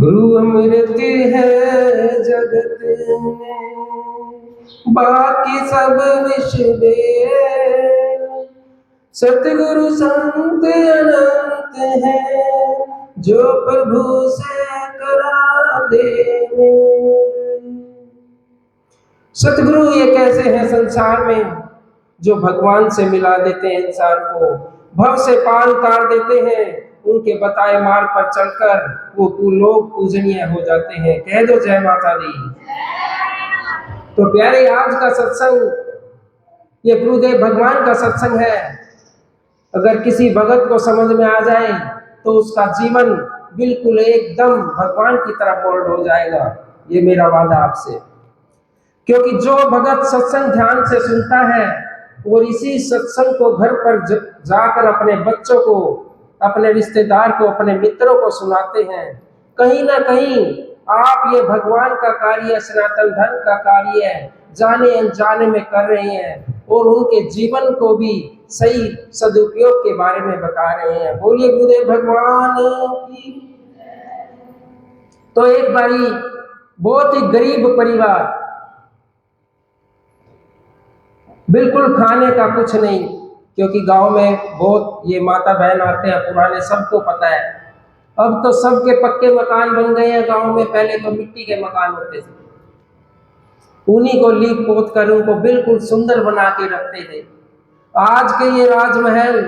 गुरु अमृत है जगत में, बाकी सब विष वेद। सतगुरु संत अनंत है, जो प्रभु से करा दे। सतगुरु एक ऐसे हैं संसार में जो भगवान से मिला देते हैं इंसान को, भव से पार उतार देते हैं। उनके बताए मार्ग पर चलकर वो लोग पूजनीय हो जाते हैं। कह दो जय माता दी। तो प्यारे, आज का सत्संग ये गुरुदेव भगवान का सत्संग है। अगर किसी भगत को समझ में आ जाए तो उसका जीवन बिल्कुल एकदम भगवान की तरफ मोल्ड हो जाएगा। ये मेरा वादा आपसे। क्योंकि जो भगत सत्संग ध्यान से सुनता है और इसी सत्संग को घर पर जाकर अपने बच्चों को, अपने रिश्तेदार को, अपने मित्रों को सुनाते हैं, कहीं ना कहीं आप ये भगवान का कार्य, सनातन धर्म का कार्य जाने अनजाने में कर रहे हैं और उनके जीवन को भी सही सदुपयोग के बारे में बता रहे हैं। बोलिए गुरुदेव भगवान की। तो एक बारी बहुत ही गरीब परिवार, बिल्कुल खाने का कुछ नहीं, क्योंकि गांव में बहुत ये माता बहन आते हैं पुराने, सबको पता है। अब तो सबके पक्के मकान बन गए हैं गांव में, पहले तो मिट्टी के मकान होते थे। उन्हीं को लीप पोत कर उनको बिल्कुल सुंदर बना के रखते थे। आज के ये राजमहल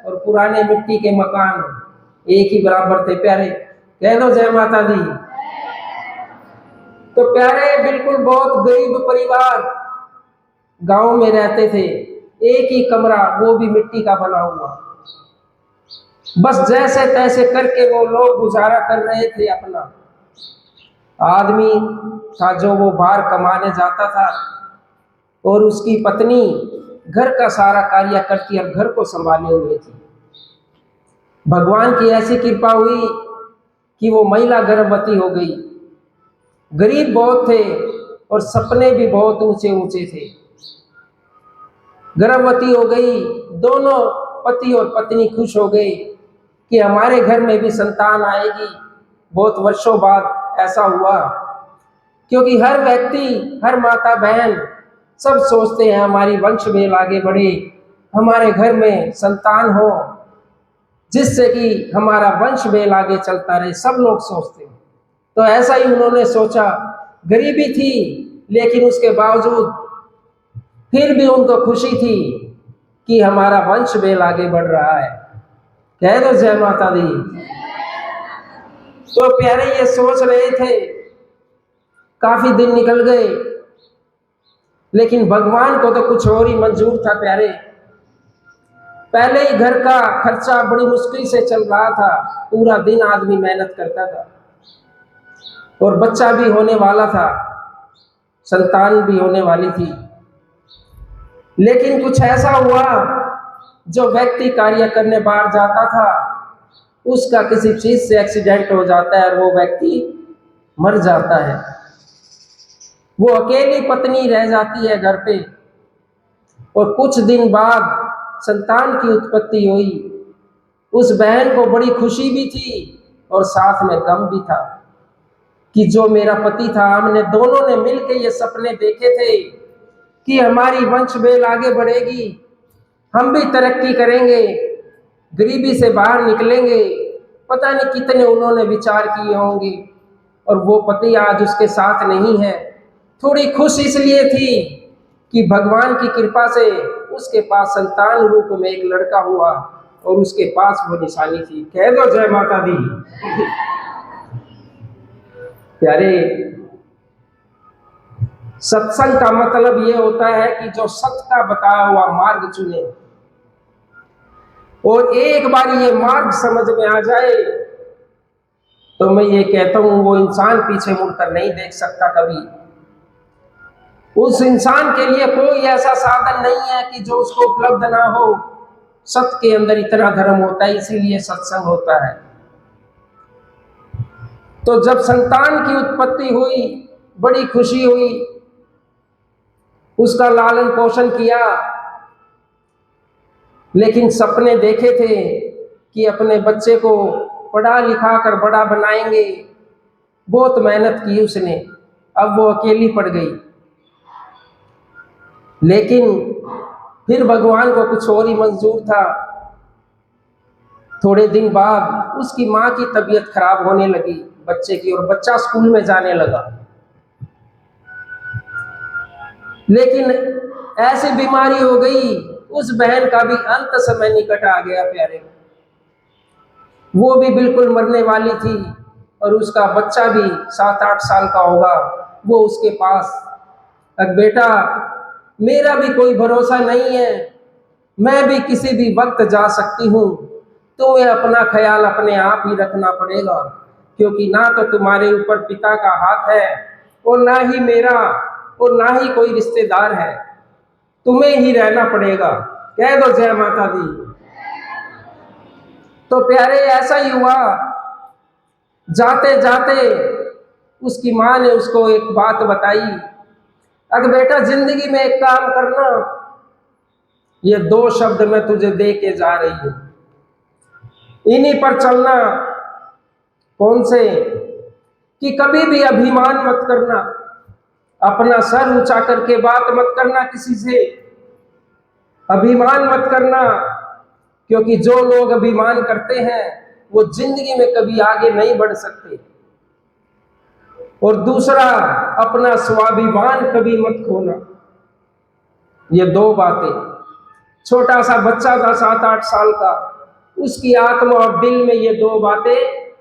और पुराने मिट्टी के मकान एक ही बराबर थे। प्यारे, कह दो जय माता दी। तो प्यारे, बिल्कुल बहुत गरीब परिवार गांव में रहते थे, एक ही कमरा, वो भी मिट्टी का बना हुआ। बस जैसे तैसे करके वो लोग गुजारा कर रहे थे अपना। आदमी था जो वो बाहर कमाने जाता था और उसकी पत्नी घर का सारा कार्य करती और घर को संभाले हुए थी। भगवान की ऐसी कृपा हुई कि वो महिला गर्भवती हो गई। गरीब बहुत थे और सपने भी बहुत ऊंचे ऊंचे थे। गर्भवती हो गई, दोनों पति और पत्नी खुश हो गए कि हमारे घर में भी संतान आएगी। बहुत वर्षों बाद ऐसा हुआ, क्योंकि हर व्यक्ति, हर माता बहन सब सोचते हैं हमारी वंश वेल आगे बढ़े, हमारे घर में संतान हो, जिससे कि हमारा वंश वेल आगे चलता रहे, सब लोग सोचते हैं। तो ऐसा ही उन्होंने सोचा। गरीबी थी लेकिन उसके बावजूद फिर भी उनको खुशी थी कि हमारा वंश वेल आगे बढ़ रहा है। कह दो जय माता दी। तो प्यारे, ये सोच रहे थे, काफी दिन निकल गए, लेकिन भगवान को तो कुछ और ही मंजूर था। प्यारे, पहले ही घर का खर्चा बड़ी मुश्किल से चल रहा था, पूरा दिन आदमी मेहनत करता था और बच्चा भी होने वाला था, संतान भी होने वाली थी। लेकिन कुछ ऐसा हुआ, जो व्यक्ति कार्य करने बाहर जाता था उसका किसी चीज से एक्सीडेंट हो जाता है और वो व्यक्ति मर जाता है। वो अकेली पत्नी रह जाती है घर पे और कुछ दिन बाद संतान की उत्पत्ति हुई। उस बहन को बड़ी खुशी भी थी और साथ में गम भी था कि जो मेरा पति था, हमने दोनों ने मिलकर ये सपने देखे थे कि हमारी वंश वेल आगे बढ़ेगी, हम भी तरक्की करेंगे, गरीबी से बाहर निकलेंगे। पता नहीं कितने उन्होंने विचार किए होंगे और वो पति आज उसके साथ नहीं है। थोड़ी खुश इसलिए थी कि भगवान की कृपा से उसके पास संतान रूप में एक लड़का हुआ और उसके पास वो निशानी थी। कह दो जय माता दी। प्यारे, सत्संग का मतलब ये होता है कि जो सत्य का बताया हुआ मार्ग चुने और एक बार ये मार्ग समझ में आ जाए तो मैं ये कहता हूं, वो इंसान पीछे मुड़कर नहीं देख सकता कभी। उस इंसान के लिए कोई ऐसा साधन नहीं है कि जो उसको उपलब्ध ना हो। सत्य के अंदर इतना धर्म होता है, इसीलिए सत्संग होता है। तो जब संतान की उत्पत्ति हुई, बड़ी खुशी हुई, उसका लालन पोषण किया, लेकिन सपने देखे थे कि अपने बच्चे को पढ़ा लिखा कर बड़ा बनाएंगे, बहुत मेहनत की उसने, अब वो अकेली पड़ गई। लेकिन फिर भगवान को कुछ और ही मंजूर था। थोड़े दिन बाद उसकी माँ की तबीयत खराब होने लगी बच्चे की, और बच्चा स्कूल में जाने लगा। लेकिन ऐसी बीमारी हो गई, उस बहन का भी अंत समय निकट आ गया प्यारे। वो भी बिल्कुल मरने वाली थी, और उसका बच्चा भी 7-8 साल का होगा, वो उसके पास। अब बेटा, मेरा भी कोई भरोसा नहीं है, मैं भी किसी भी वक्त जा सकती हूँ, तुम्हें अपना ख्याल अपने आप ही रखना पड़ेगा, क्योंकि ना तो तुम्हारे ऊपर पिता का हाथ है, और ना ही मेरा, और ना ही कोई रिश्तेदार है, तुम्हें ही रहना पड़ेगा। कह दो जय माता दी। तो प्यारे ऐसा ही हुआ। जाते जाते उसकी माँ ने उसको एक बात बताई, अगर बेटा जिंदगी में एक काम करना, ये 2 शब्द मैं तुझे दे के जा रही हूं, इन्हीं पर चलना। कौन से? कि कभी भी अभिमान मत करना, अपना सर ऊंचा करके बात मत करना किसी से, अभिमान मत करना, क्योंकि जो लोग अभिमान करते हैं वो जिंदगी में कभी आगे नहीं बढ़ सकते। और दूसरा, अपना स्वाभिमान कभी मत खोना। ये 2 बातें। छोटा सा बच्चा था 7-8 साल का, उसकी आत्मा और दिल में ये 2 बातें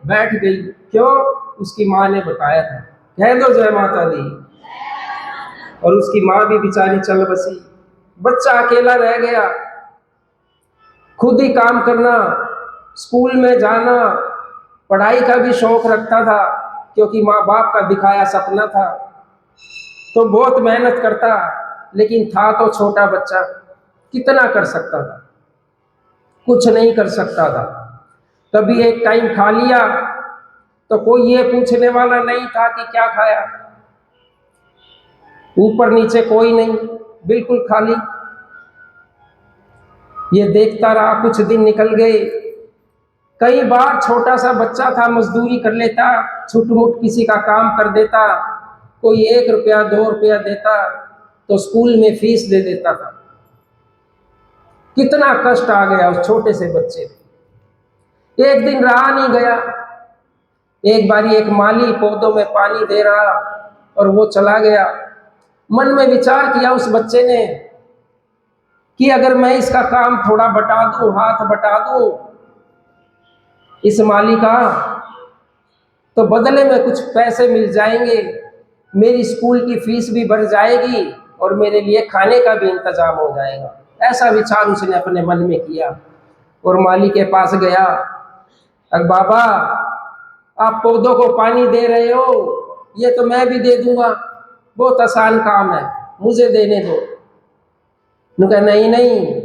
बैठ गई। क्यों? उसकी माँ ने बताया था। कह दो जय माता दी। और उसकी माँ भी बेचारी चल बसी, बच्चा अकेला रह गया। खुद ही काम करना, स्कूल में जाना, पढ़ाई का भी शौक रखता था, क्योंकि माँ बाप का दिखाया सपना था। तो बहुत मेहनत करता, लेकिन था तो छोटा बच्चा, कितना कर सकता था? कुछ नहीं कर सकता था। कभी एक टाइम खा लिया तो कोई ये पूछने वाला नहीं था कि क्या खाया। ऊपर नीचे कोई नहीं, बिल्कुल खाली। ये देखता रहा, कुछ दिन निकल गए। कई बार छोटा सा बच्चा था, मजदूरी कर लेता, छुट-मुट किसी का काम कर देता, कोई 1 रुपया 2 रुपया देता तो स्कूल में फीस दे देता था। कितना कष्ट आ गया उस छोटे से बच्चे पे। एक दिन रहा नहीं गया, एक बारी एक माली पौधों में पानी दे रहा और वो चला गया। मन में विचार किया उस बच्चे ने कि अगर मैं इसका काम थोड़ा बटा दूं, हाथ बटा दूं इस माली का, तो बदले में कुछ पैसे मिल जाएंगे, मेरी स्कूल की फीस भी बढ़ जाएगी और मेरे लिए खाने का भी इंतजाम हो जाएगा। ऐसा विचार उसने अपने मन में किया और माली के पास गया। अरे बाबा, आप पौधों को पानी दे रहे हो, ये तो मैं भी दे दूंगा, बहुत आसान काम है, मुझे देने दो। उन्होंने कहा नहीं नहीं,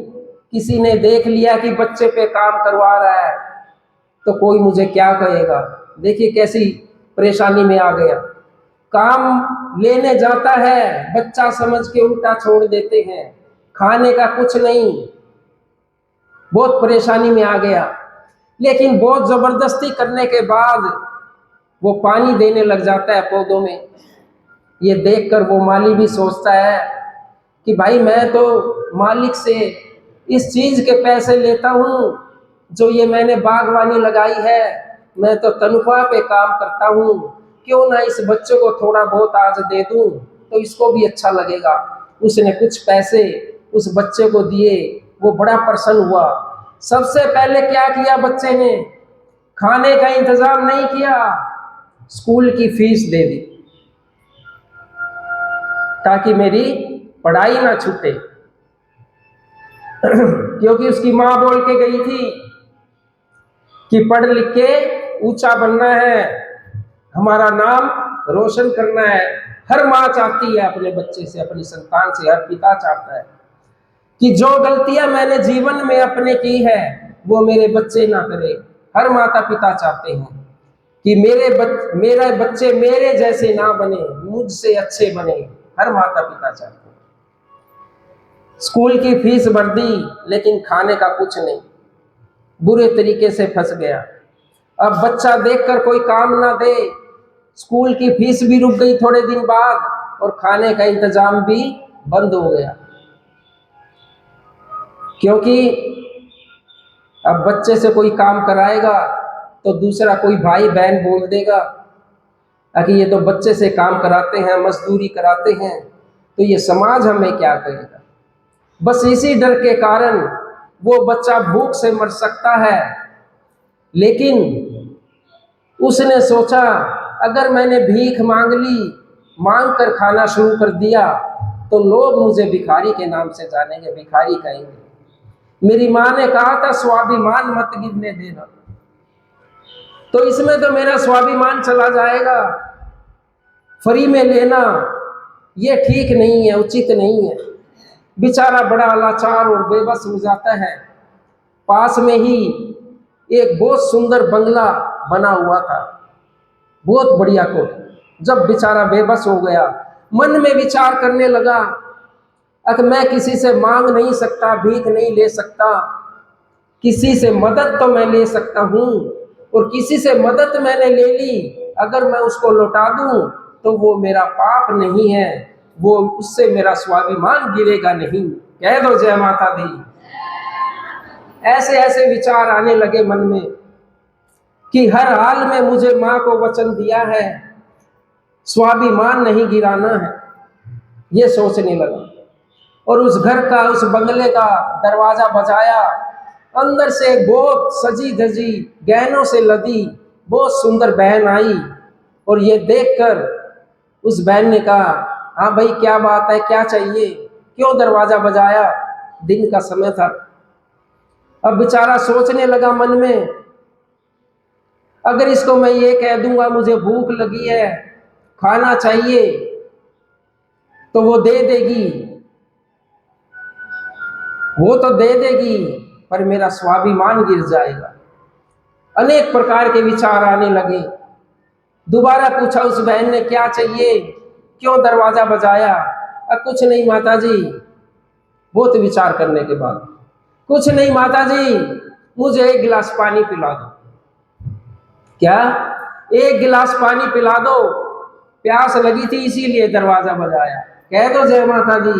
किसी ने देख लिया कि बच्चे पे काम करवा रहा है तो कोई मुझे क्या कहेगा। देखिए कैसी परेशानी में आ गया। काम लेने जाता है, बच्चा समझ के उल्टा छोड़ देते हैं, खाने का कुछ नहीं, बहुत परेशानी में आ गया। लेकिन बहुत जबरदस्ती करने के बाद वो पानी देने लग जाता है पौधों में। ये देखकर वो माली भी सोचता है कि भाई मैं तो मालिक से इस चीज के पैसे लेता हूँ जो ये मैंने बागवानी लगाई है, मैं तो तनख्वाह पे काम करता हूँ, क्यों ना इस बच्चे को थोड़ा बहुत आज दे दूं तो इसको भी अच्छा लगेगा। उसने कुछ पैसे उस बच्चे को दिए, वो बड़ा प्रसन्न हुआ। सबसे पहले क्या किया बच्चे ने? खाने का इंतजाम नहीं किया, स्कूल की फीस दे दी ताकि मेरी पढ़ाई ना छूटे। क्योंकि उसकी माँ बोल के गई थी कि पढ़ लिख के ऊंचा बनना है, हमारा नाम रोशन करना है। हर माँ चाहती है अपने बच्चे से, अपनी संतान से, हर पिता चाहता है कि जो गलतियां मैंने जीवन में अपने की है वो मेरे बच्चे ना करे। हर माता पिता चाहते हैं कि मेरे बच्चे मेरे जैसे ना बने, मुझसे अच्छे बने। हर माता पिता चाहते हैं। स्कूल की फीस भर दी लेकिन खाने का कुछ नहीं, बुरे तरीके से फंस गया। अब बच्चा देखकर कोई काम ना दे स्कूल की फीस भी रुक गई थोड़े दिन बाद और खाने का इंतजाम भी बंद हो गया, क्योंकि अब बच्चे से कोई काम कराएगा तो दूसरा कोई भाई बहन बोल देगा कि ये तो बच्चे से काम कराते हैं, मजदूरी कराते हैं, तो ये समाज हमें क्या कहेगा। बस इसी डर के कारण वो बच्चा भूख से मर सकता है, लेकिन उसने सोचा अगर मैंने भीख मांग ली, मांग कर खाना शुरू कर दिया तो लोग मुझे भिखारी के नाम से जानेंगे, भिखारी कहेंगे। मेरी माँ ने कहा था स्वाभिमान मत गिरने देना, तो इसमें तो मेरा स्वाभिमान चला जाएगा। फ्री में लेना ये ठीक नहीं है, उचित नहीं है। बेचारा बड़ा लाचार और बेबस हो जाता है। पास में ही एक बहुत सुंदर बंगला बना हुआ था, बहुत बढ़िया कोठी। जब बेचारा बेबस हो गया, मन में विचार करने लगा कि मैं किसी से मांग नहीं सकता, भीख नहीं ले सकता, किसी से मदद तो मैं ले सकता हूँ, और किसी से मदद मैंने ले ली, अगर मैं उसको लौटा दूं तो वो मेरा पाप नहीं है, वो उससे मेरा स्वाभिमान गिरेगा नहीं। कह दो जय माता दी। ऐसे ऐसे विचार आने लगे मन में कि हर हाल में मुझे माँ को वचन दिया है, स्वाभिमान नहीं गिराना है, ये सोचने लगा। और उस घर का, उस बंगले का दरवाजा बजाया। अंदर से बहुत सजी धजी, गहनों से लदी बहुत सुंदर बहन आई, और ये देखकर उस बहन ने कहा, हाँ भाई क्या बात है, क्या चाहिए, क्यों दरवाजा बजाया। दिन का समय था। अब बेचारा सोचने लगा मन में, अगर इसको मैं ये कह दूंगा मुझे भूख लगी है, खाना चाहिए, तो वो दे देगी, वो तो दे देगी, पर मेरा स्वाभिमान गिर जाएगा। अनेक प्रकार के विचार आने लगे। दोबारा पूछा उस बहन ने, क्या चाहिए, क्यों दरवाजा बजाया। कुछ नहीं माता जी। बहुत विचार करने के बाद, कुछ नहीं माता जी, मुझे एक गिलास पानी पिला दो। क्या? एक गिलास पानी पिला दो, प्यास लगी थी इसीलिए दरवाजा बजाया। कह दो जय माता दी।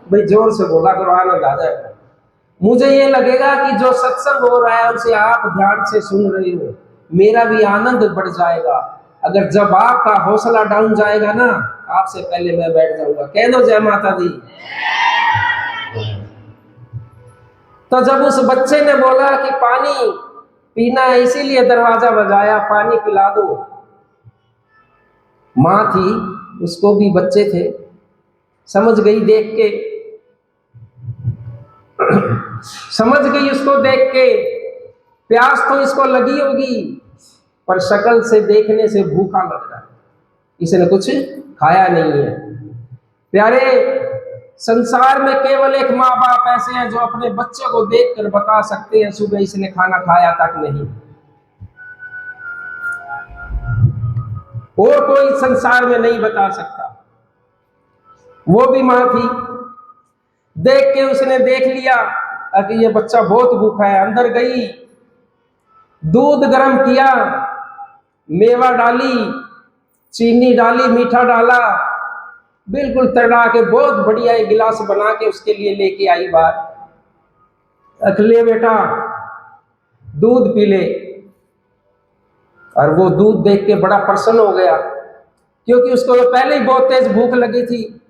भाई जोर से बोला करो, आनंद आ जाएगा। मुझे ये लगेगा कि जो सत्संग हो रहा है उसे आप ध्यान से सुन रहे हो, मेरा भी आनंद बढ़ जाएगा। अगर जब आपका हौसला डाउन जाएगा ना, आपसे पहले मैं बैठ जाऊंगा। कह दो जय माता दी। तो जब उस बच्चे ने बोला कि पानी पीना है इसीलिए दरवाजा बजाया, पानी पिला दो, माँ थी, उसको भी बच्चे थे, समझ गई देख के, समझ गई उसको देख के, प्यास तो इसको लगी होगी, पर शक्ल से देखने से भूखा लग रहा है, इसने कुछ खाया नहीं है। प्यारे, संसार में केवल एक माँ बाप ऐसे हैं जो अपने बच्चे को देखकर बता सकते हैं सुबह इसने खाना खाया था कि नहीं। और कोई संसार में नहीं बता सकता। वो भी माँ थी, देख के उसने देख लिया कि ये बच्चा बहुत भूखा है। अंदर गई, दूध गर्म किया, मेवा डाली, चीनी डाली, मीठा डाला, बिल्कुल तड़ा के बहुत बढ़िया एक गिलास बना के उसके लिए लेके आई बाहर। ले बेटा दूध पी ले। और वो दूध देख के बड़ा प्रसन्न हो गया, क्योंकि उसको तो पहले ही बहुत तेज भूख लगी थी।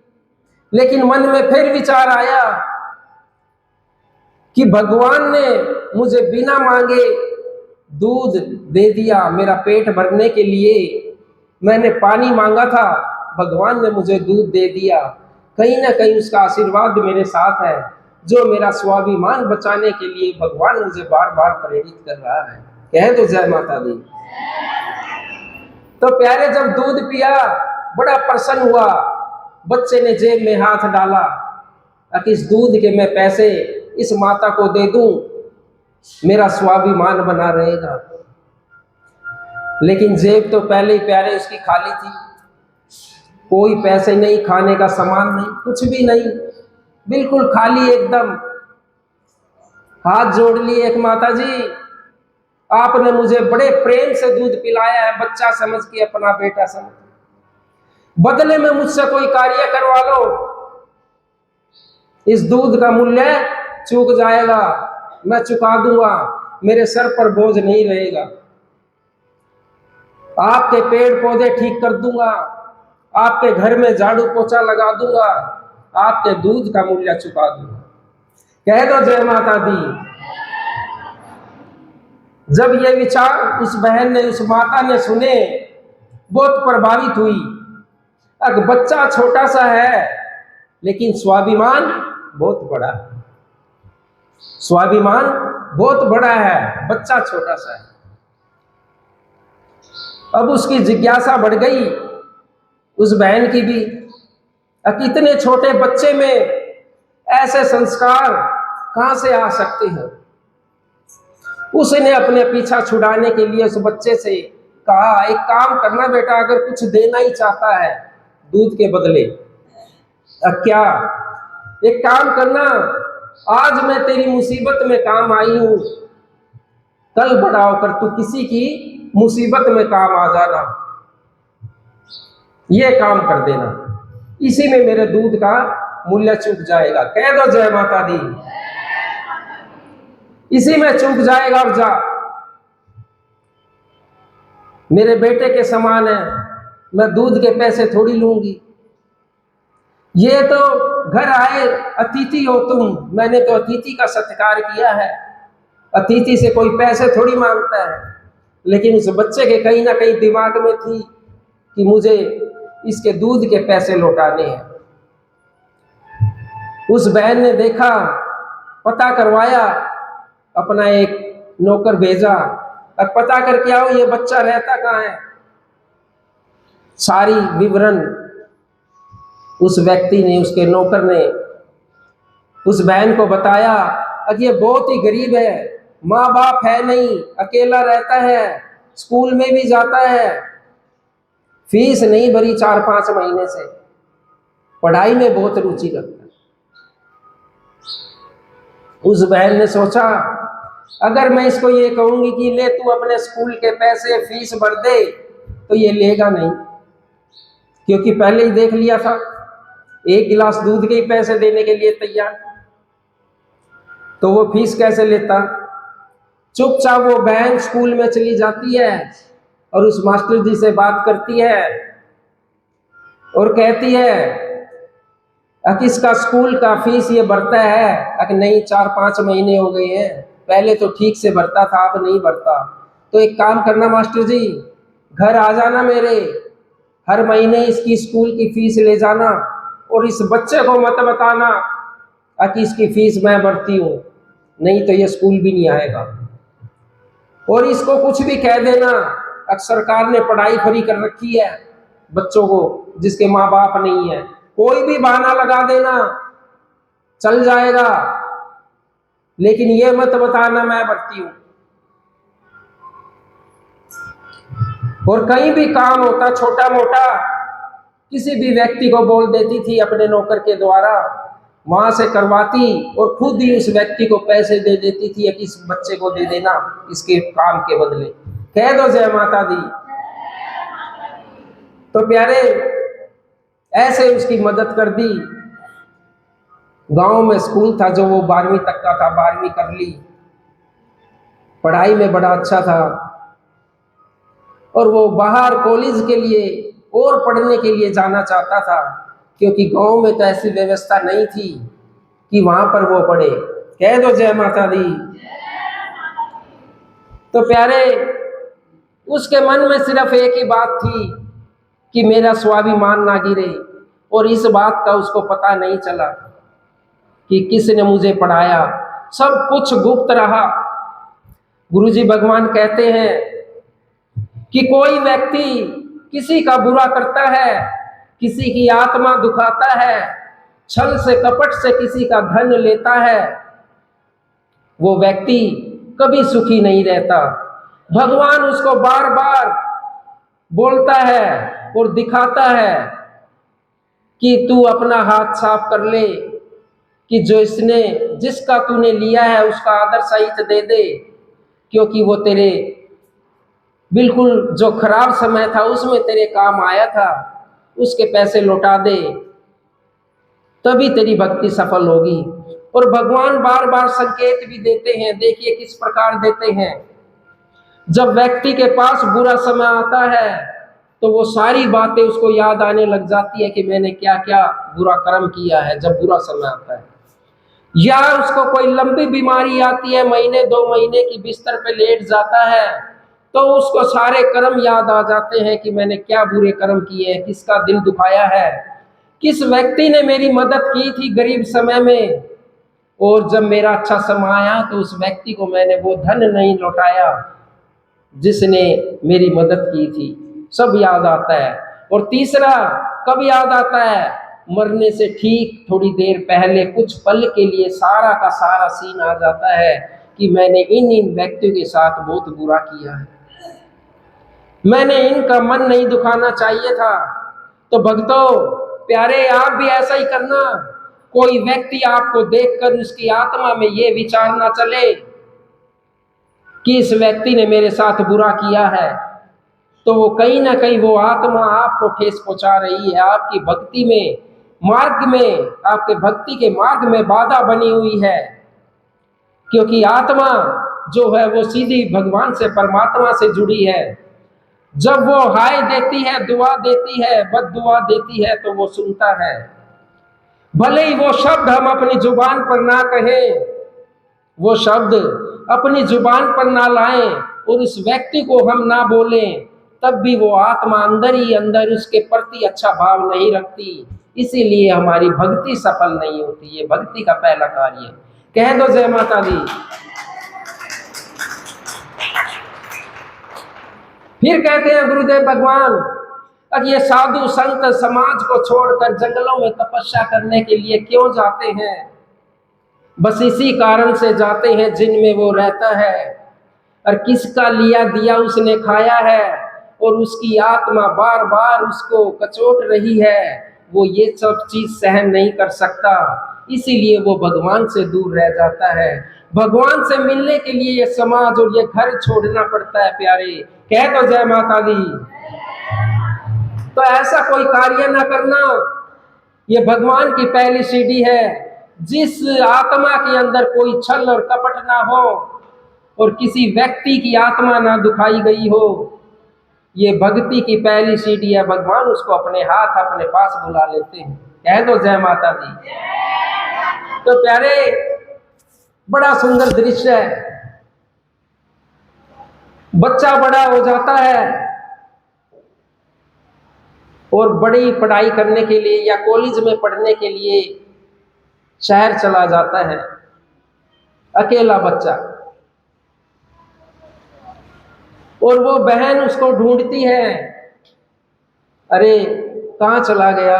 लेकिन मन में फिर विचार आया कि भगवान ने मुझे बिना मांगे दूध दे दिया मेरा पेट भरने के लिए। मैंने पानी मांगा था, भगवान ने मुझे दूध दे दिया। कहीं ना कहीं उसका आशीर्वाद मेरे साथ है, जो मेरा स्वाभिमान बचाने के लिए भगवान मुझे बार बार प्रेरित कर रहा है। कह दो जय माता दी। तो प्यारे, जब दूध पिया बड़ा प्रसन्न हुआ। बच्चे ने जेब में हाथ डाला कि इस दूध के मैं पैसे इस माता को दे दूं, मेरा स्वाभिमान बना रहेगा। लेकिन जेब तो पहले ही प्यारे उसकी खाली थी, कोई पैसे नहीं, खाने का सामान नहीं, कुछ भी नहीं, बिल्कुल खाली एकदम। हाथ जोड़ लिए, एक माता जी आपने मुझे बड़े प्रेम से दूध पिलाया है, बच्चा समझ के, अपना बेटा समझ के। बदले में मुझसे कोई कार्य करवा लो, इस दूध का मूल्य चूक जाएगा, मैं चुका दूंगा, मेरे सर पर बोझ नहीं रहेगा। आपके पेड़ पौधे ठीक कर दूंगा, आपके घर में झाड़ू पोछा लगा दूंगा, आपके दूध का मूल्य चुका दूंगा। कह दो जय माता दी। जब ये विचार उस बहन ने, उस माता ने सुने, बहुत प्रभावित हुई। अब बच्चा छोटा सा है, लेकिन स्वाभिमान बहुत बड़ा है। स्वाभिमान बहुत बड़ा है, बच्चा छोटा सा है। अब उसकी जिज्ञासा बढ़ गई, उस बहन की भी। अब इतने छोटे बच्चे में ऐसे संस्कार कहां से आ सकते हैं? उसने अपने पीछा छुड़ाने के लिए उस बच्चे से कहा, एक काम करना बेटा, अगर कुछ देना ही चाहता है दूध के बदले, क्या, एक काम करना, आज मैं तेरी मुसीबत में काम आई हूं, कल बड़ा होकर तू किसी की मुसीबत में काम आ जाना, ये काम कर देना, इसी में मेरे दूध का मूल्य चूक जाएगा। कह दो जय माता दी। इसी में चूक जाएगा। और जा, मेरे बेटे के समान है, मैं दूध के पैसे थोड़ी लूंगी। ये तो घर आए अतिथि हो तुम, मैंने तो अतिथि का सत्कार किया है, अतिथि से कोई पैसे थोड़ी मांगता है। लेकिन उस बच्चे के कहीं ना कहीं दिमाग में थी कि मुझे इसके दूध के पैसे लौटाने हैं। उस बहन ने देखा, पता करवाया, अपना एक नौकर भेजा, अब पता करके आओ ये बच्चा रहता कहाँ है। सारी विवरण उस व्यक्ति ने, उसके नौकर ने उस बहन को बताया। अब ये बहुत ही गरीब है, माँ बाप है नहीं, अकेला रहता है, स्कूल में भी जाता है, फीस नहीं भरी 4-5 महीने से, पढ़ाई में बहुत रुचि रखता है। उस बहन ने सोचा, अगर मैं इसको ये कहूंगी कि ले तू अपने स्कूल के पैसे फीस भर दे, तो ये लेगा नहीं, क्योंकि पहले ही देख लिया था, एक गिलास दूध के ही पैसे देने के लिए तैयार, तो वो फीस कैसे लेता। चुपचाप वो बहन स्कूल में चली जाती है और उस मास्टर जी से बात करती है और कहती है, किसका स्कूल का फीस ये भरता है? नहीं, 4-5 महीने हो गए हैं, पहले तो ठीक से भरता था, अब नहीं भरता। तो एक काम करना मास्टर जी, घर आ जाना मेरे, हर महीने इसकी स्कूल की फीस ले जाना, और इस बच्चे को मत बताना कि इसकी फीस मैं भरती हूँ, नहीं तो ये स्कूल भी नहीं आएगा। और इसको कुछ भी कह देना, सरकार ने पढ़ाई फ्री कर रखी है बच्चों को जिसके माँ बाप नहीं है, कोई भी बहाना लगा देना, चल जाएगा, लेकिन ये मत बताना मैं भरती हूं। और कहीं भी काम होता छोटा मोटा, किसी भी व्यक्ति को बोल देती थी अपने नौकर के द्वारा, वहां से करवाती और खुद ही उस व्यक्ति को पैसे दे देती थी कि इस बच्चे को दे देना इसके काम के बदले। कह दो जय माता दी। तो प्यारे, ऐसे उसकी मदद कर दी। गांव में स्कूल था जो वो 12वीं तक का था, 12वीं कर ली, पढ़ाई में बड़ा अच्छा था, और वो बाहर कॉलेज के लिए और पढ़ने के लिए जाना चाहता था, क्योंकि गांव में तो ऐसी व्यवस्था नहीं थी कि वहां पर वो पढ़े। कह दो जय माता दी। तो प्यारे, उसके मन में सिर्फ एक ही बात थी कि मेरा स्वाभिमान ना गिरे, और इस बात का उसको पता नहीं चला कि किसने मुझे पढ़ाया, सब कुछ गुप्त रहा। गुरुजी भगवान कहते हैं कि कोई व्यक्ति किसी का बुरा करता है, किसी की आत्मा दुखाता है, छल से कपट से किसी का धन लेता है, वो व्यक्ति कभी सुखी नहीं रहता। भगवान उसको बार बार बोलता है और दिखाता है कि तू अपना हाथ साफ कर ले, कि जो इसने जिसका तूने लिया है उसका आदर सहित दे दे, क्योंकि वो तेरे बिल्कुल जो खराब समय था उसमें तेरे काम आया था, उसके पैसे लौटा दे, तभी तेरी भक्ति सफल होगी। और भगवान बार बार संकेत भी देते हैं, देखिए किस प्रकार देते हैं। जब व्यक्ति के पास बुरा समय आता है तो वो सारी बातें उसको याद आने लग जाती है कि मैंने क्या क्या बुरा कर्म किया है। जब बुरा समय आता है या उसको कोई लंबी बीमारी आती है, महीने 2 महीने की बिस्तर पे लेट जाता है, तो उसको सारे कर्म याद आ जाते हैं कि मैंने क्या बुरे कर्म किए हैं, किसका दिल दुखाया है, किस व्यक्ति ने मेरी मदद की थी गरीब समय में, और जब मेरा अच्छा समय आया तो उस व्यक्ति को मैंने वो धन नहीं लौटाया जिसने मेरी मदद की थी। सब याद आता है। और तीसरा कब याद आता है? मरने से ठीक थोड़ी देर पहले कुछ पल के लिए सारा का सारा सीन आ जाता है कि मैंने इन इन व्यक्तियों के साथ बहुत बुरा किया है, मैंने इनका मन नहीं दुखाना चाहिए था। तो भक्तों प्यारे, आप भी ऐसा ही करना। कोई व्यक्ति आपको देखकर उसकी आत्मा में ये विचार ना चले कि इस व्यक्ति ने मेरे साथ बुरा किया है, तो वो कहीं ना कहीं वो आत्मा आपको ठेस पहुंचा रही है, आपकी भक्ति में मार्ग में, आपके भक्ति के मार्ग में बाधा बनी हुई है। क्योंकि आत्मा जो है वो सीधी भगवान से, परमात्मा से जुड़ी है। जब वो हाय देती है, दुआ देती है, बद दुआ देती है, तो वो सुनता है। भले ही वो शब्द हम अपनी जुबान पर ना कहें, वो शब्द अपनी जुबान पर ना लाएं और उस व्यक्ति को हम ना बोलें, तब भी वो आत्मा अंदर ही अंदर उसके प्रति अच्छा भाव नहीं रखती। इसीलिए हमारी भक्ति सफल नहीं होती। ये भक्ति का पहला कार्य है। कह दो जय माता दी। फिर कहते हैं गुरुदेव भगवान, अब ये साधु संत समाज को छोड़कर जंगलों में तपस्या करने के लिए क्यों जाते हैं? बस इसी कारण से जाते हैं जिनमें वो रहता है, और किसका लिया दिया उसने खाया है, और उसकी आत्मा बार बार उसको कचोट रही है। वो ये सब चीज सहन नहीं कर सकता, इसीलिए वो भगवान से दूर रह जाता है। भगवान से मिलने के लिए ये समाज और ये घर छोड़ना पड़ता है। प्यारे, कह दो जय माता दी। तो ऐसा कोई कार्य ना करना। ये भगवान की पहली सीढ़ी है। जिस आत्मा के अंदर कोई छल और कपट ना हो और किसी व्यक्ति की आत्मा ना दुखाई गई हो, ये भक्ति की पहली सीढ़ी है। भगवान उसको अपने हाथ अपने पास बुला लेते हैं। कह दो जय माता दी। तो प्यारे, बड़ा सुंदर दृश्य है। बच्चा बड़ा हो जाता है और बड़ी पढ़ाई करने के लिए या कॉलेज में पढ़ने के लिए शहर चला जाता है, अकेला बच्चा, और वो बहन उसको ढूंढती है। अरे कहाँ चला गया?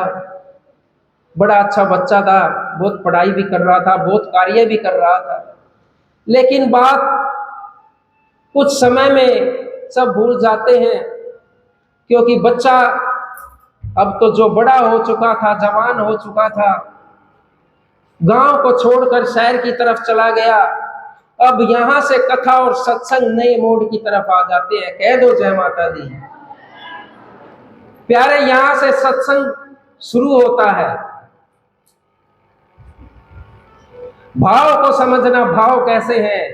बड़ा अच्छा बच्चा था, बहुत पढ़ाई भी कर रहा था, बहुत कार्य भी कर रहा था, लेकिन बात कुछ समय में सब भूल जाते हैं। क्योंकि बच्चा अब तो जो बड़ा हो चुका था, जवान हो चुका था, गांव को छोड़कर शहर की तरफ चला गया। अब यहां से कथा और सत्संग नए मोड़ की तरफ आ जाते हैं। कह दो जय माता दी। प्यारे, यहां से सत्संग शुरू होता है। भाव को समझना, भाव कैसे है।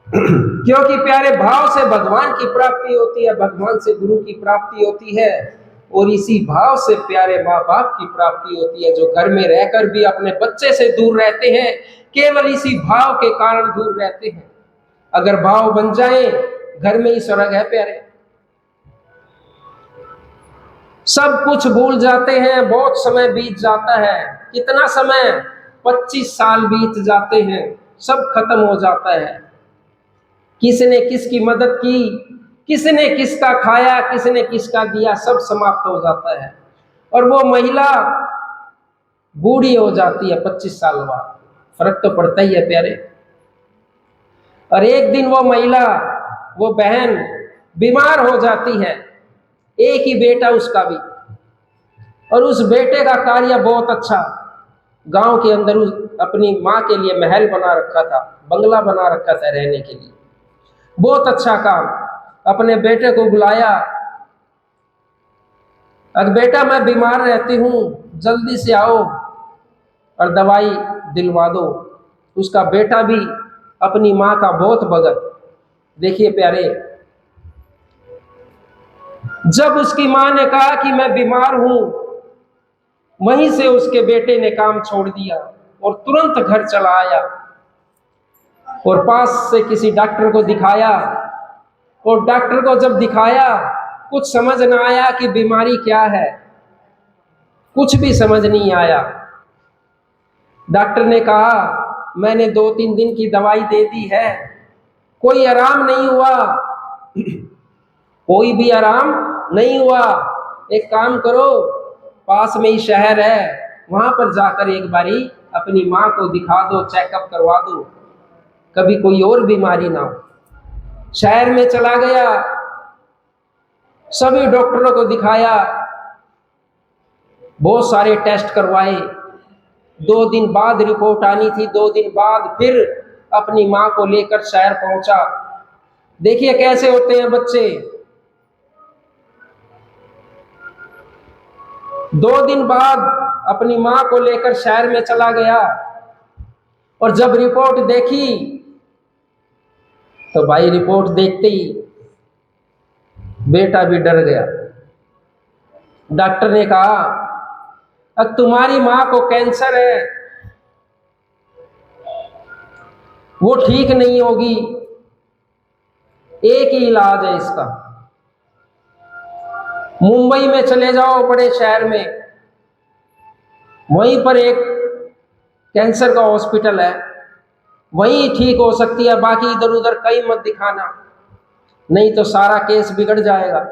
क्योंकि प्यारे, भाव से भगवान की प्राप्ति होती है, भगवान से गुरु की प्राप्ति होती है, और इसी भाव से प्यारे माँ बाप की प्राप्ति होती है, जो घर में रहकर भी अपने बच्चे से दूर रहते हैं, केवल इसी भाव के कारण दूर रहते हैं। अगर भाव बन जाए, घर में ही स्वर्ग है प्यारे। सब कुछ भूल जाते हैं, बहुत समय बीत जाता है। कितना समय? 25 साल बीत जाते हैं, सब खत्म हो जाता है। किसने किसकी मदद की, किसने किसका खाया, किसने किसका दिया, सब समाप्त हो जाता है। और वो महिला बूढ़ी हो जाती है 25 साल बाद। फर्क तो पड़ता ही है प्यारे। और एक दिन वो महिला, वो बहन बीमार हो जाती है। एक ही बेटा उसका भी, और उस बेटे का कार्य बहुत अच्छा। गांव के अंदर अपनी माँ के लिए महल बना रखा था, बंगला बना रखा था रहने के लिए। बहुत अच्छा काम। अपने बेटे को बुलाया, अगर बेटा मैं बीमार रहती हूँ, जल्दी से आओ और दवाई दिलवा दो। उसका बेटा भी अपनी माँ का बहुत भगत। देखिए प्यारे, जब उसकी माँ ने कहा कि मैं बीमार हूं, वहीं से उसके बेटे ने काम छोड़ दिया और तुरंत घर चला आया और पास से किसी डॉक्टर को दिखाया। और डॉक्टर को जब दिखाया, कुछ समझ ना आया कि बीमारी क्या है, कुछ भी समझ नहीं आया। डॉक्टर ने कहा मैंने 2-3 दिन की दवाई दे दी है, कोई आराम नहीं हुआ, कोई भी आराम नहीं हुआ। एक काम करो, पास में ही शहर है, वहां पर जाकर एक बारी अपनी माँ को दिखा दो, चेकअप करवा दो, कभी कोई और बीमारी ना हो। शहर में चला गया, सभी डॉक्टरों को दिखाया, बहुत सारे टेस्ट करवाए। 2 दिन बाद रिपोर्ट आनी थी, 2 दिन बाद फिर अपनी माँ को लेकर शहर पहुंचा। देखिए कैसे होते हैं बच्चे। 2 दिन बाद अपनी माँ को लेकर शहर में चला गया और जब रिपोर्ट देखी तो भाई रिपोर्ट देखते ही बेटा भी डर गया। डॉक्टर ने कहा अब तुम्हारी माँ को कैंसर है, वो ठीक नहीं होगी, एक ही इलाज है इसका, मुंबई में चले जाओ, बड़े शहर में, वहीं पर एक कैंसर का हॉस्पिटल है, वहीं ठीक हो सकती है, बाकी इधर उधर कहीं मत दिखाना, नहीं तो सारा केस बिगड़ जाएगा।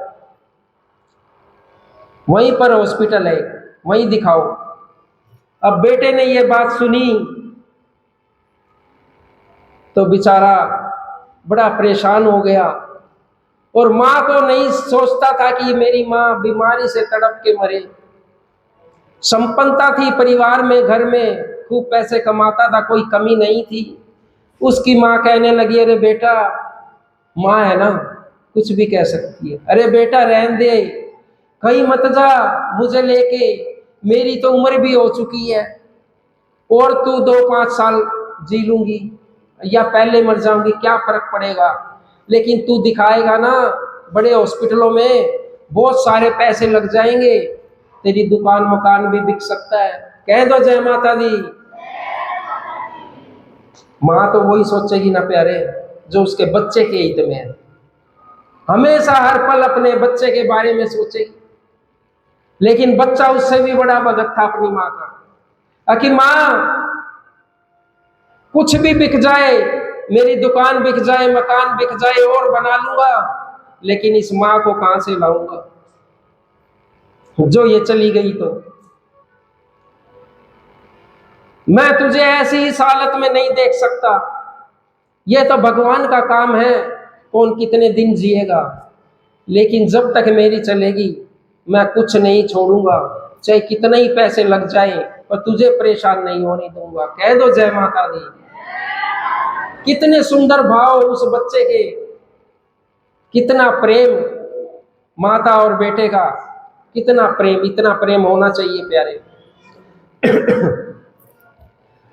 वहीं पर हॉस्पिटल है, वहीं दिखाओ। अब बेटे ने ये बात सुनी तो बेचारा बड़ा परेशान हो गया और माँ को नहीं सोचता था कि मेरी माँ बीमारी से तड़प के मरे। संपन्नता थी परिवार में, घर में खूब पैसे कमाता था, कोई कमी नहीं थी। उसकी माँ कहने लगी अरे बेटा, माँ है ना, कुछ भी कह सकती है, अरे बेटा रहने दे, कहीं मत जा मुझे लेके, मेरी तो उम्र भी हो चुकी है और तू 2-5 साल जी लूंगी या पहले मर जाऊंगी, क्या फर्क पड़ेगा, लेकिन तू दिखाएगा ना बड़े हॉस्पिटलों में, बहुत सारे पैसे लग जाएंगे, तेरी दुकान मकान भी बिक सकता है। कह दो जय माता दी। माँ तो वही सोचेगी ना प्यारे जो उसके बच्चे के हित में है, हमेशा हर पल अपने बच्चे के बारे में सोचेगी। लेकिन बच्चा उससे भी बड़ा भगत था अपनी माँ का, कि माँ कुछ भी बिक जाए, मेरी दुकान बिक जाए, मकान बिक जाए और बना लूंगा, लेकिन इस माँ को कहां से लाऊंगा जो ये चली गई। तो मैं तुझे ऐसी इस हालत में नहीं देख सकता, ये तो भगवान का काम है, कौन कितने दिन जिएगा, लेकिन जब तक मेरी चलेगी मैं कुछ नहीं छोड़ूंगा, चाहे कितने ही पैसे लग जाए, और तुझे परेशान नहीं होने दूंगा। कह दो जय माता दी। कितने सुंदर भाव उस बच्चे के, कितना प्रेम माता और बेटे का, कितना प्रेम, इतना प्रेम होना चाहिए प्यारे।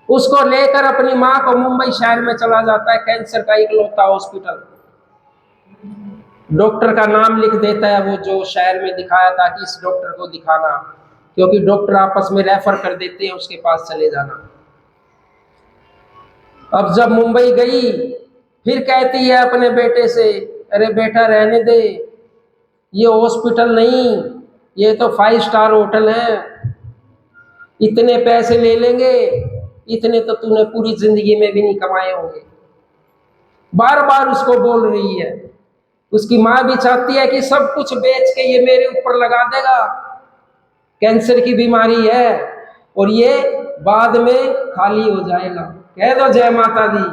उसको लेकर अपनी माँ को मुंबई शहर में चला जाता है, कैंसर का इकलौता हॉस्पिटल। डॉक्टर का नाम लिख देता है वो जो शहर में दिखाया था कि इस डॉक्टर को दिखाना, क्योंकि डॉक्टर आपस में रेफर कर देते हैं, उसके पास चले जाना। अब जब मुंबई गई, फिर कहती है अपने बेटे से अरे बेटा रहने दे, ये हॉस्पिटल नहीं, ये तो 5 स्टार होटल है, इतने पैसे ले लेंगे, इतने तो तूने पूरी जिंदगी में भी नहीं कमाए होंगे। बार बार उसको बोल रही है। उसकी माँ भी चाहती है कि सब कुछ बेच के ये मेरे ऊपर लगा देगा, कैंसर की बीमारी है और ये बाद में खाली हो जाएगा। कह दो जय माता दी।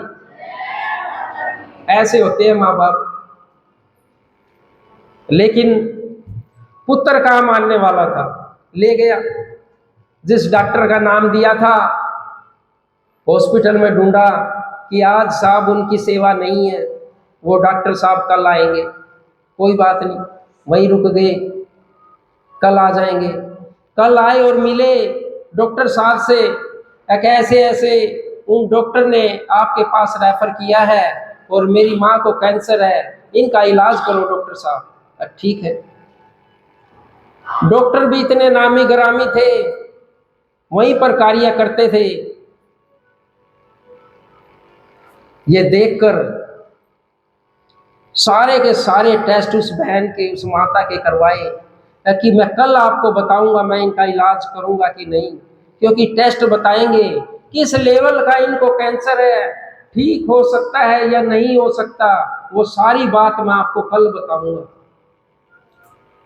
ऐसे होते हैं माँ बाप। लेकिन पुत्र कहाँ मानने वाला था, ले गया, जिस डॉक्टर का नाम दिया था हॉस्पिटल में ढूंढा कि आज साहब उनकी सेवा नहीं है, वो डॉक्टर साहब कल आएंगे, कोई बात नहीं, वहीं रुक गए, कल आ जाएंगे। कल आए और मिले डॉक्टर साहब से, एक ऐसे ऐसे उन डॉक्टर ने आपके पास रेफर किया है और मेरी माँ को कैंसर है, इनका इलाज करो डॉक्टर साहब। ठीक है। डॉक्टर भी इतने नामी गिरामी थे, वहीं पर कार्य करते थे। ये देखकर सारे के सारे टेस्ट उस बहन के, उस माता के करवाए कि मैं कल आपको बताऊंगा मैं इनका इलाज करूंगा कि नहीं, क्योंकि टेस्ट बताएंगे किस लेवल का इनको कैंसर है, ठीक हो सकता है या नहीं हो सकता, वो सारी बात मैं आपको कल बताऊंगा।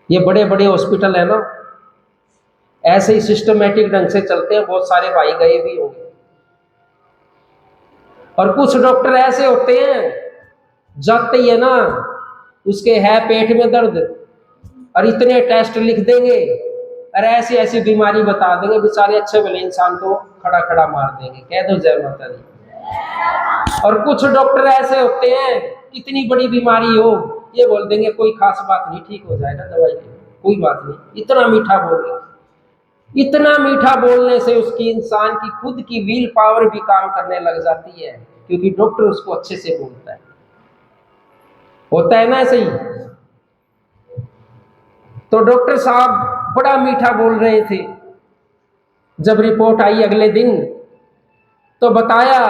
ये बड़े बड़े हॉस्पिटल है ना, ऐसे ही सिस्टमेटिक ढंग से चलते हैं, बहुत सारे भाई गए भी होंगे। और कुछ डॉक्टर ऐसे होते हैं, जाते ही है ना, उसके है पेट में दर्द और इतने टेस्ट लिख देंगे और ऐसी ऐसी बीमारी बता देंगे, बेचारे अच्छे भले इंसान को खड़ा खड़ा मार देंगे। कह दो जय माता दी। और कुछ डॉक्टर ऐसे होते हैं, इतनी बड़ी बीमारी हो ये बोल देंगे कोई खास बात नहीं, ठीक हो जाएगा, दवाई ले, कोई बात नहीं। इतना मीठा बोल रहे, इतना मीठा बोलने से उसकी इंसान की खुद की विल पावर भी काम करने लग जाती है, क्योंकि डॉक्टर उसको अच्छे से बोलता है। होता है ना ऐसे ही। तो डॉक्टर साहब बड़ा मीठा बोल रहे थे। जब रिपोर्ट आई अगले दिन तो बताया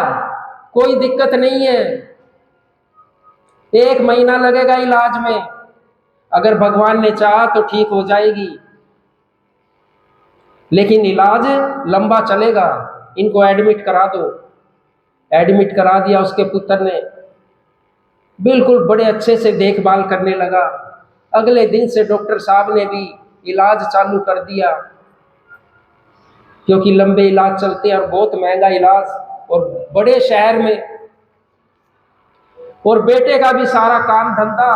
कोई दिक्कत नहीं है, 1 महीना लगेगा इलाज में, अगर भगवान ने चाहा तो ठीक हो जाएगी, लेकिन इलाज लंबा चलेगा, इनको एडमिट करा दो। एडमिट करा दिया। उसके पुत्र ने बिल्कुल बड़े अच्छे से देखभाल करने लगा। अगले दिन से डॉक्टर साहब ने भी इलाज चालू कर दिया, क्योंकि लंबे इलाज चलते हैं और बहुत महंगा इलाज, और बड़े शहर में। और बेटे का भी सारा काम धंधा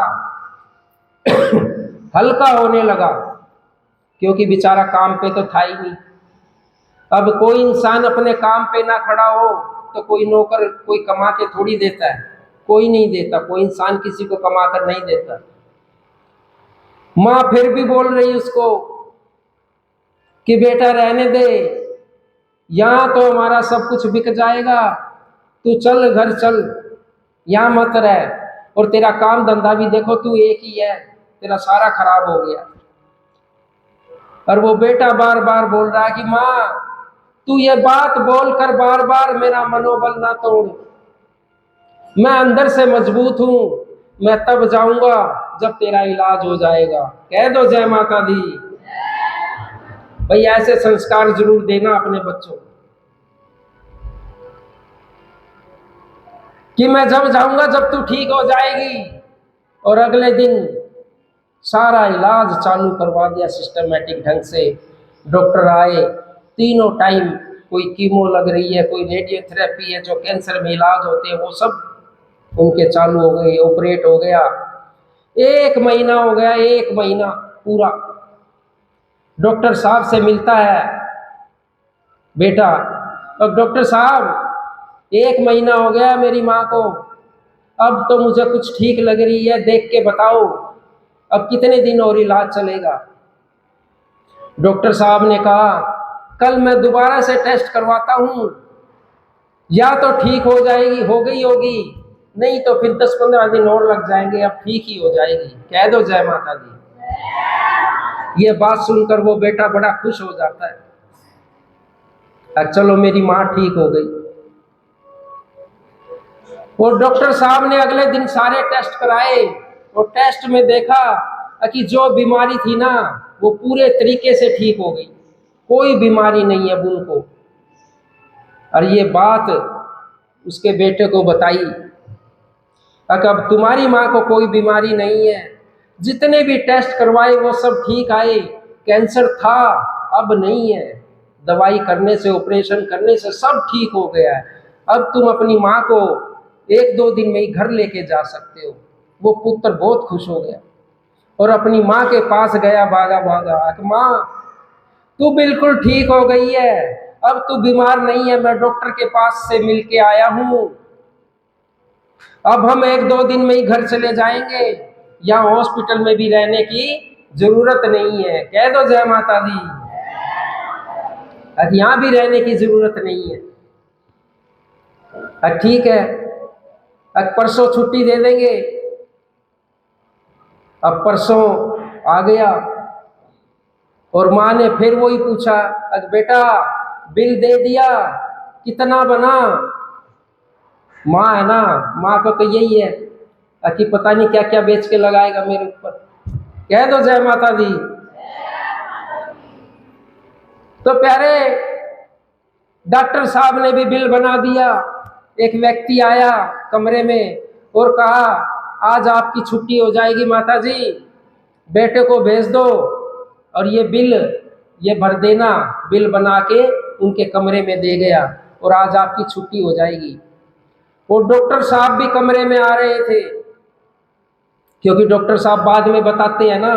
हल्का होने लगा, क्योंकि बेचारा काम पे तो था ही नहीं। अब कोई इंसान अपने काम पे ना खड़ा हो तो कोई नौकर कोई कमा के थोड़ी देता है, कोई नहीं देता, कोई इंसान किसी को कमा कर नहीं देता। माँ फिर भी बोल रही उसको कि बेटा रहने दे, यहां तो हमारा सब कुछ बिक जाएगा, तू चल घर चल, यहां मत रह, और तेरा काम धंधा भी देखो तू एक ही है, तेरा सारा खराब हो गया। और वो बेटा बार बार बोल रहा है कि माँ तू ये बात बोलकर बार बार मेरा मनोबल ना तोड़, मैं अंदर से मजबूत हूं, मैं तब जाऊंगा जब तेरा इलाज हो जाएगा। कह दो जय माता दी। भाई ऐसे संस्कार जरूर देना अपने बच्चों को, कि मैं जब जाऊंगा जब तू ठीक हो जाएगी। और अगले दिन सारा इलाज चालू करवा दिया सिस्टमेटिक ढंग से। डॉक्टर आए, तीनों टाइम, कोई कीमो लग रही है, कोई रेडियोथेरेपी है, जो कैंसर में इलाज होते हैं वो सब उनके चालू हो गए, ऑपरेट हो गया। 1 महीना हो गया, 1 महीना पूरा। डॉक्टर साहब से मिलता है बेटा, अब डॉक्टर साहब 1 महीना हो गया मेरी माँ को, अब तो मुझे कुछ ठीक लग रही है, देख के बताओ अब कितने दिन और इलाज चलेगा। डॉक्टर साहब ने कहा कल मैं दोबारा से टेस्ट करवाता हूं, या तो ठीक हो जाएगी, हो गई होगी, नहीं तो फिर 10-15 दिन और लग जाएंगे, अब ठीक ही हो जाएगी। कह दो जय माता दी। ये बात सुनकर वो बेटा बड़ा खुश हो जाता है, चलो मेरी माँ ठीक हो गई। और डॉक्टर साहब ने अगले दिन सारे टेस्ट कराए और टेस्ट में देखा कि जो बीमारी थी ना वो पूरे तरीके से ठीक हो गई, कोई बीमारी नहीं है अब उनको। और ये बात उसके बेटे को बताई, अब तुम्हारी माँ को कोई बीमारी नहीं है, जितने भी टेस्ट करवाए वो सब ठीक आए, कैंसर था अब नहीं है, दवाई करने से, ऑपरेशन करने से सब ठीक हो गया है, अब तुम अपनी माँ को 1-2 दिन में ही घर लेके जा सकते हो। वो पुत्र बहुत खुश हो गया और अपनी माँ के पास गया, भागा भागा, माँ तू बिल्कुल ठीक हो गई है, अब तू बीमार नहीं है, मैं डॉक्टर के पास से मिल के आया हूँ, अब हम 1-2 दिन में ही घर चले जाएंगे, या हॉस्पिटल में भी रहने की जरूरत नहीं है। कह दो जय माता दी। अब यहाँ भी रहने की जरूरत नहीं है। ठीक है, अब परसों छुट्टी दे देंगे। अब परसों आ गया और माँ ने फिर वही पूछा, अरे बेटा बिल दे दिया, कितना बना? माँ है ना, माँ को तो यही है कि पता नहीं क्या क्या बेच के लगाएगा मेरे ऊपर। कह दो जय माता दी। तो प्यारे, डॉक्टर साहब ने भी बिल बना दिया। एक व्यक्ति आया कमरे में और कहा, आज आपकी छुट्टी हो जाएगी माता जी, बेटे को भेज दो और ये बिल ये भर देना। बिल बना के उनके कमरे में दे गया और आज आपकी छुट्टी हो जाएगी। और डॉक्टर साहब भी कमरे में आ रहे थे, क्योंकि डॉक्टर साहब बाद में बताते हैं ना,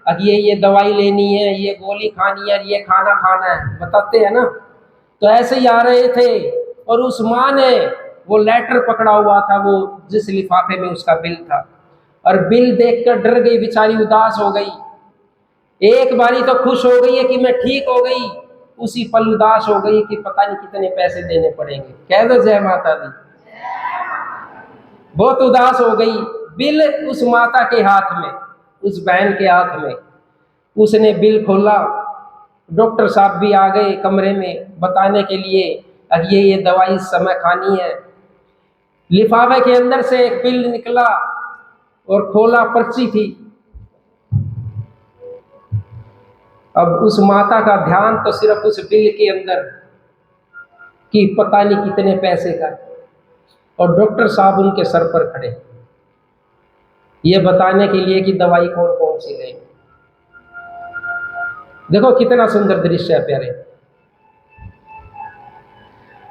अब ये दवाई लेनी है, ये गोली खानी है, ये खाना खाना है, बताते हैं ना। तो ऐसे ही आ रहे थे और उस माँ ने वो लेटर पकड़ा हुआ था, वो जिस लिफाफे में उसका बिल था, और बिल देखकर डर गई बेचारी, उदास हो गई। एक बारी तो खुश हो गई है कि मैं ठीक हो गई, उसी पल उदास हो गई कि पता नहीं कितने पैसे देने पड़ेंगे। कह दो जय माता दी। बहुत उदास हो गई। बिल उस माता के हाथ में, उस बहन के हाथ में। उसने बिल खोला, डॉक्टर साहब भी आ गए कमरे में बताने के लिए, अब ये दवाई इस समय खानी है। लिफाफे के अंदर से एक बिल निकला और खोला, पर्ची थी। अब उस माता का ध्यान तो सिर्फ उस बिल के अंदर कि पता नहीं कितने पैसे का, और डॉक्टर साहब उनके सर पर खड़े, ये बताने के लिए कि दवाई कौन कौन सी लें। देखो कितना सुंदर दृश्य है प्यारे।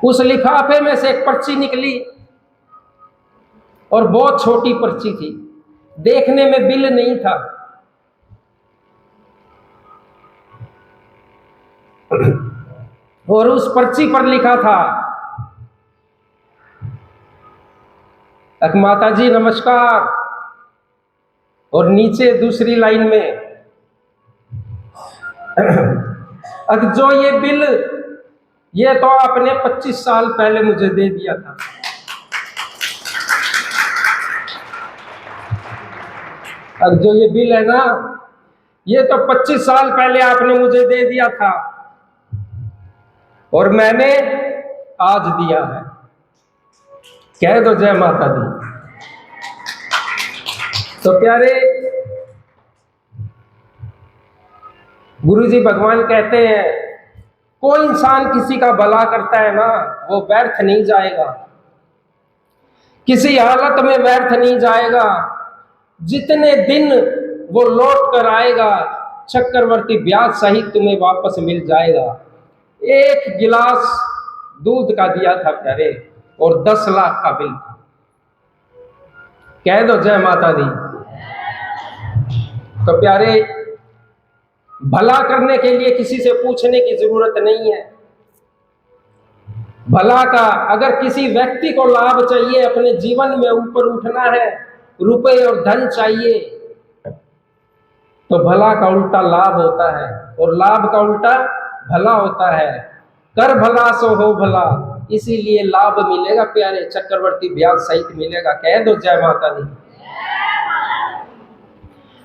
उस लिफाफे में से एक पर्ची निकली और बहुत छोटी पर्ची थी, देखने में बिल नहीं था। और उस पर्ची पर लिखा था, माता जी नमस्कार, और नीचे दूसरी लाइन में जो ये बिल, ये तो आपने 25 साल पहले मुझे दे दिया था। अब जो ये बिल है ना, ये तो 25 साल पहले आपने मुझे दे दिया था और मैंने आज दिया है। कह दो जय माता दी। तो प्यारे, गुरुजी भगवान कहते हैं, कोई इंसान किसी का भला करता है ना, वो व्यर्थ नहीं जाएगा, किसी हालत में व्यर्थ नहीं जाएगा। जितने दिन वो लौट कर आएगा, चक्रवर्ती ब्याज सहित तुम्हें वापस मिल जाएगा। 1 गिलास दूध का दिया था प्यारे, और 10 लाख का बिल था। कह दो जय माता दी। तो प्यारे, भला करने के लिए किसी से पूछने की जरूरत नहीं है। भला का, अगर किसी व्यक्ति को लाभ चाहिए, अपने जीवन में ऊपर उठना है, रुपए और धन चाहिए, तो भला का उल्टा लाभ होता है, और लाभ का उल्टा भला होता है। कर भला सो हो भला, इसीलिए लाभ मिलेगा प्यारे, चक्रवर्ती ब्याज सहित मिलेगा। कह दो जय माता दी।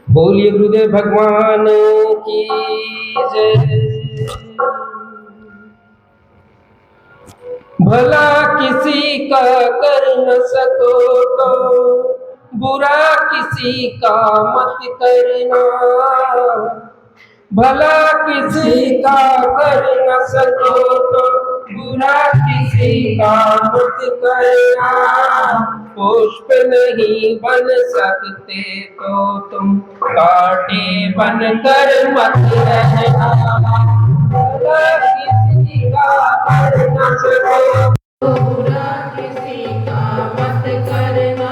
बोलिए गुरुदेव भगवान की जय। भला किसी का कर न सको तो बुरा किसी का मत करना, भला किसी का कर न सको तो बुरा किसी का मत करना। पुष्प नहीं बन सकते तो तुम कांटे बनकर मत रहना, भला किसी का कर न सको बुरा किसी का मत करना।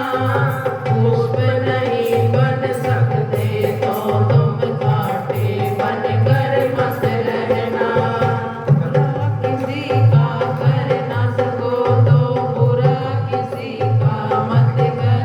पुष्प नहीं बन सकते तो तुम कांटे बनकर मत रहना, भला किसी का कर ना सको तो बुरा किसी का मत करना।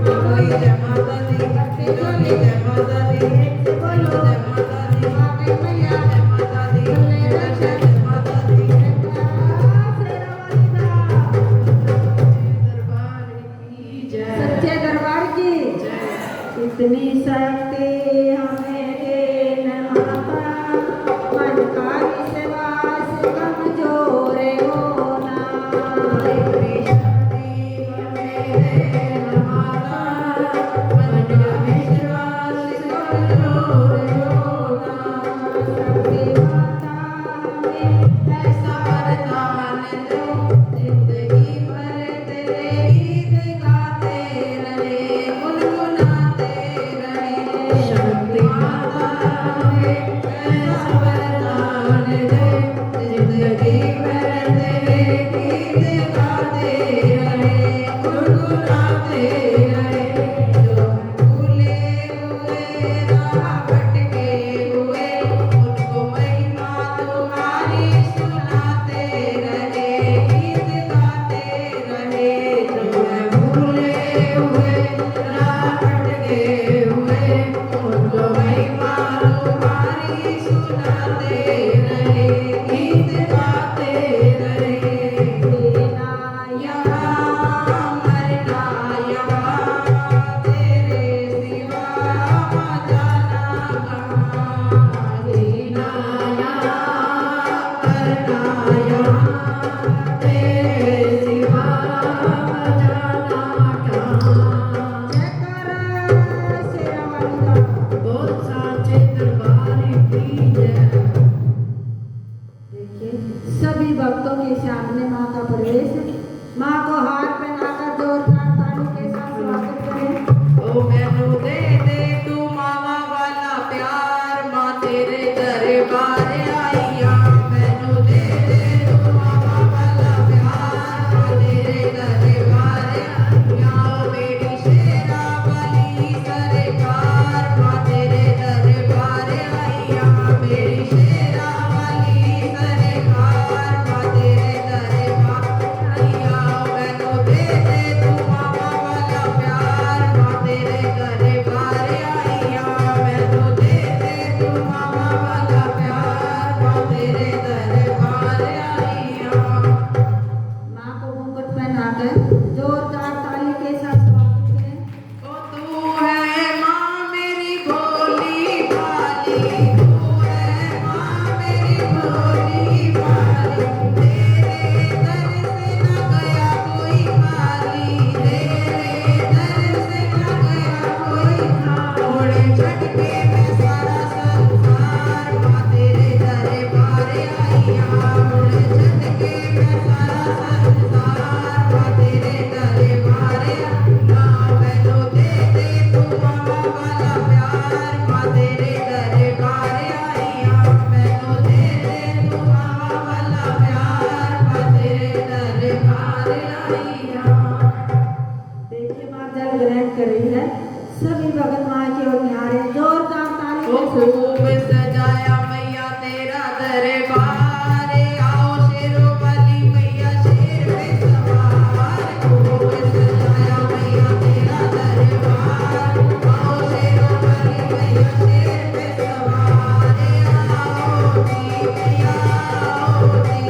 बोलो जय माता दी, बोलो जय माता दी, बोलो जय माता दी, जय माता दी, जय माता दी। दरबार की जय, सच्चे दरबार की जय। इतनी शक्ति हमें दे न माता, मन का विश्वास कमजोर होना। इतनी शक्ति हमें दे न माता, मन का विश्वास कमजोर होना। शक्ति माता हमें ऐसा वरदान दो, जिंदगी भर तेरे गीत गाते रहे, गुनगुनाते रहे। शक्ति माता हमें ऐसा वरदान दे, जिंदगी भर तेरे गीत गाते रहे, गुनगुनाते रहे। जो भूले हुए राह भटके हुए, उनको महिमा तुम्हारी सुनाते रहे, गीत गाते रहे। जो भूले हुए राह भटके हुए, उनको महिमा तुम्हारी सुनाते रहे, गीत गाते रहे। देना यहाँ मरना यहाँ, तेरे सिवा जाना कहाँ। जीना यहाँ मरना यहाँ, तेरे सिवा जाना कहाँ। जयकारा शेरावाली का। बोल साचे दरबार की जय। देखिए सभी भक्तों के सामने माँ का प्रवेश है। माँ को हार पहनाकर जोरदार ताली के साथ स्वागत करें। ओ मैनू दे तू मावा वाला प्यार, माँ तेरे दरबार आईया। मैनू दे तू मावा वाला प्यार, माँ तेरे दरबार आईया। मेरी शेरा वाली सरकार, माँ तेरे दरबार आईया। मेरी शेरा वाली सरकार, माँ तेरे दरबार आईया। मैनू दे तू मावा वाला प्यार, माँ तेरे दरबार आईया। मैनू दे तू मावा वाला प्यार, माँ तेरे दरबार आईया। माँ को घूंघट पहनाकर जोरदार ताली के साथ स्वागत करें। ओ तू है माँ मेरी भोली भाली, तू है माँ मेरी भोली भाली। तेरे दर से न गया कोई खाली, तेरे दर से न गया कोई खाली। ओढ़े झटके में सारा संसार, माँ तेरे दरबार आईया। ओढ़े झटके में सारा संसार, माँ तेरे दरबार आईया। मैनू दे तू मावा वाला प्यार, माँ तेरे दरबार आईया। मैनू दे तू मावा वाला प्यार, माँ तेरे दरबार आईया। देखिए माँ जल ग्रहण कर रही है। सभी भगत माँ की ओर निहारे जोरदार ताली ओ के साथ। खूब सजाया मैया तेरा दरबार, आओ शेरों वाली मैया शेर पे सवार। खूब सजाया मैया तेरा दरबार, आओ शेरों वाली मैया शेर पे सवार। आओ जी मैया, आओ जी,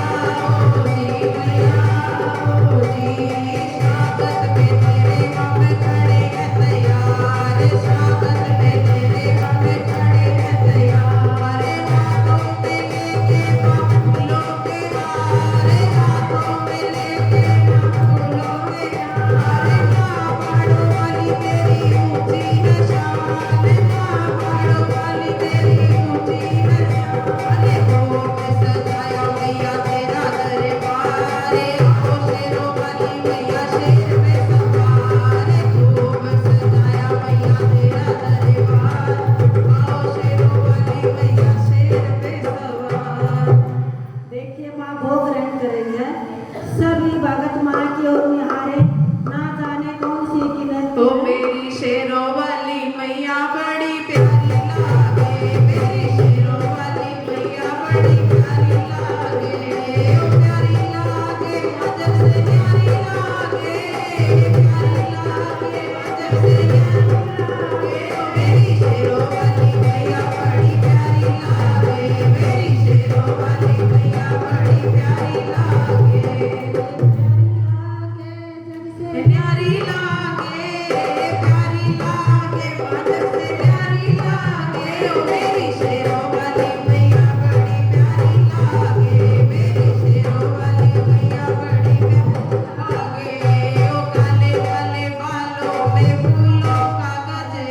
आओ जी मैया, आओ जी। स्वागत में तेरे हम खड़े हैं तैयार, स्वागत में तेरे हम खड़े हैं तैयार।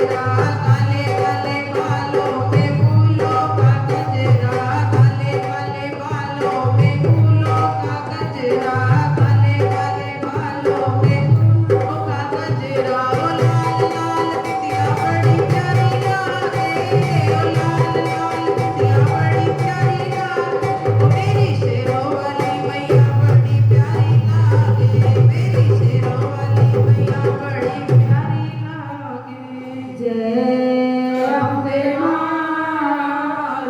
गजरा काले काले बालों में फूलों का गजरा काले काले बालों में फूलों का गजरा काले काले बालों में फूलों का गजरा ओ लाल लाल बिटिया बड़ी प्यारी लागे ओ लाल लाल बिटिया बड़ी प्यारी लागे ओ मेरी शेरों वाली मैया बड़ी प्यारी लागे मेरी शेरों वाली मैया बड़ी प्यारी लागे जय अम्बे माँ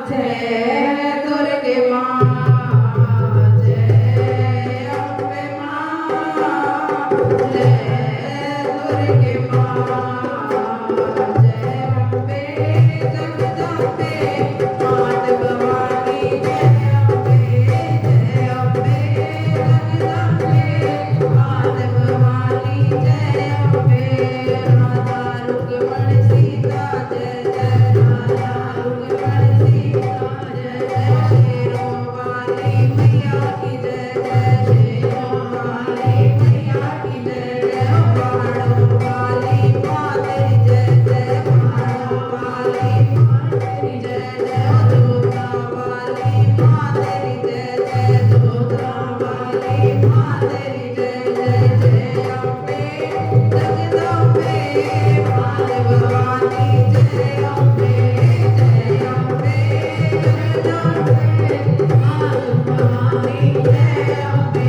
जय दुर्गे माँ जय अम्बे माँ जय दुर्गे माँ जय अम्बे जगदम्बे मात भवानी जय अम्बे जगदम्बे मात भवानी जय अम्बे राधा रुक्मण सीता जय जय राधा रुक्मण सीता जय जय शेरों वाली मैया की जय जय शेरों वाली मैया की जय जय पहाड़ों वाली माँ तेरी जय जय पहाड़ों वाली माँ तेरी जय जय धोता वाली माँ तेरी जय जय धोता वाली माँ तेरी जय जय जय अम्बे जगदम्बे मात भवानी जय अम्बे जगदम्बे मात भवानी जय अम्बे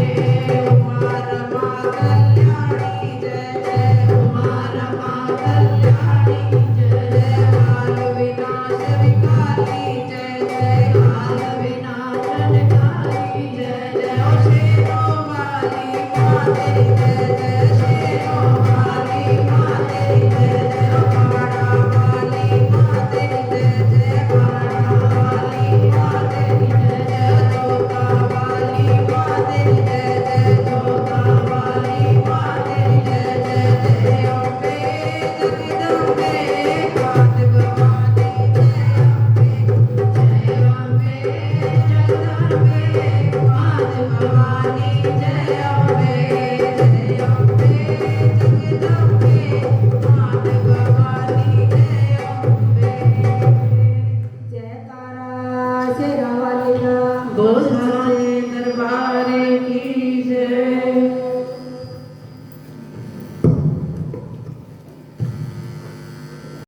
उमा रमा कल्याणी जय जय उमा रमा कल्याणी जय जय काल विनाश विकाली जय जय काल विनाशन काली जय जय ओ शेरों वाली माँ तेरी जय जय शेरों वाली माँ तेरी जय जय ओ पहाड़ा वाली माँ तेरी जय जय पहाड़ा वाली माँ तेरी जय जय धोता वाली माँ तेरी जय जय धोता वाली माँ तेरी जय जय जय अम्बे जगदम्बे मात भवानी जय अम्बे जगदम्बे मात भवानी